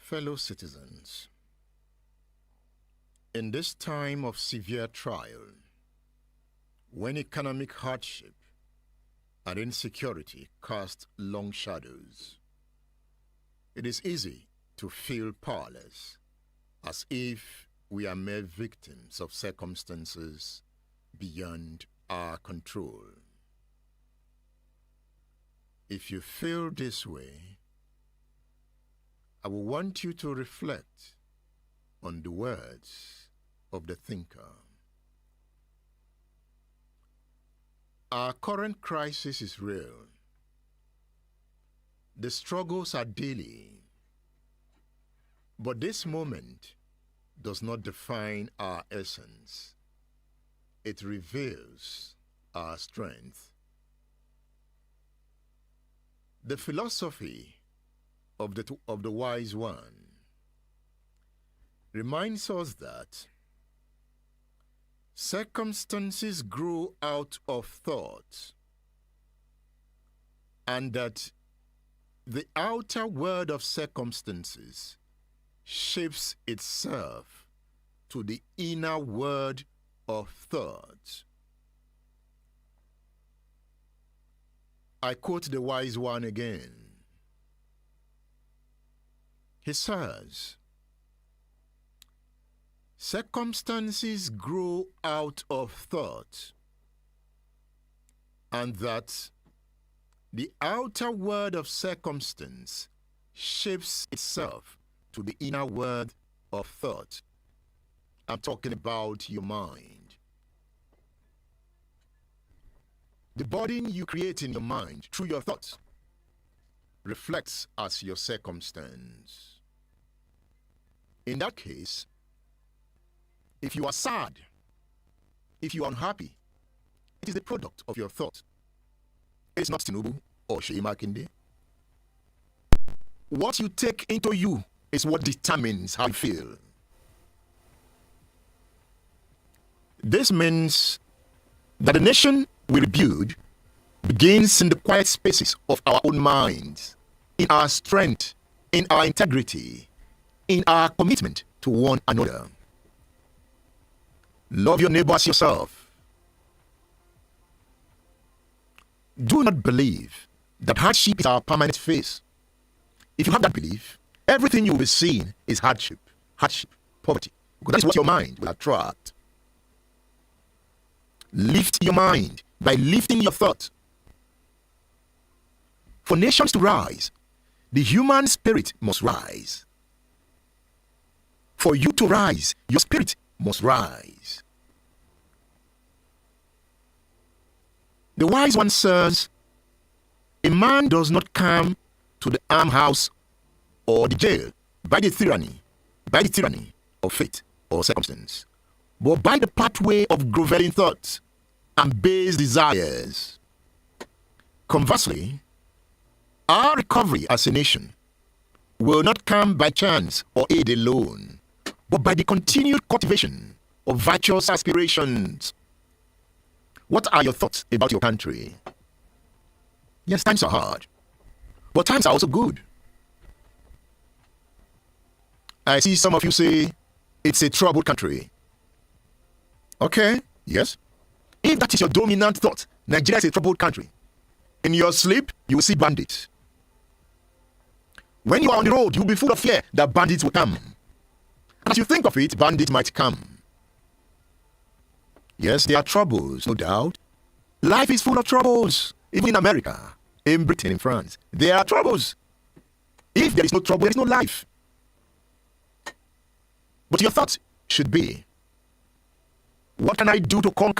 Fellow citizens, in this time of severe trial, when economic hardship and insecurity cast long shadows, it is easy to feel powerless, as if we are mere victims of circumstances beyond our control. If you feel this way, I will want you to reflect on the words of the thinker. Our current crisis is real. The struggles are daily. But this moment does not define our essence. It reveals our strength. The philosophy of the wise one reminds us that circumstances grow out of thought, and that the outer world of circumstances shapes itself to the inner world of thought. I quote the wise one again. He says, circumstances grow out of thought, and that the outer world of circumstance shapes itself to the inner world of thought. I'm talking about your mind. The burden you create in your mind through your thoughts reflects as your circumstance. In that case, if you are sad, if you are unhappy, it is the product of your thought. It is not Tinubu or Makinde. What you take into you is what determines how you feel. This means that the nation we rebuild begins in the quiet spaces of our own minds, in our strength, in our integrity, in our commitment to one another. Love your neighbor as yourself. Do not believe that hardship is our permanent phase. If you have that belief, everything you will be seeing is hardship, poverty, because that is what your mind will attract. Lift your mind by lifting your thought. For nations to rise, the human spirit must rise. For you to rise, your spirit must rise. The wise one says, a man does not come to the almshouse or the jail by the tyranny of fate or circumstance, but by the pathway of groveling thoughts and base desires. Conversely, our recovery as a nation will not come by chance or aid alone, but by the continued cultivation of virtuous aspirations. What are your thoughts about your country? Yes, times are hard, but times are also good. I see some of you say, it's a troubled country. Okay, yes. If that is your dominant thought, Nigeria is a troubled country, in your sleep, you will see bandits. When you are on the road, you will be full of fear that bandits will come. And as you think of it, bandits might come. Yes, there are troubles, no doubt. Life is full of troubles. Even in America, in Britain, in France, there are troubles. If there is no trouble, there is no life. But your thoughts should be, what can I do to conquer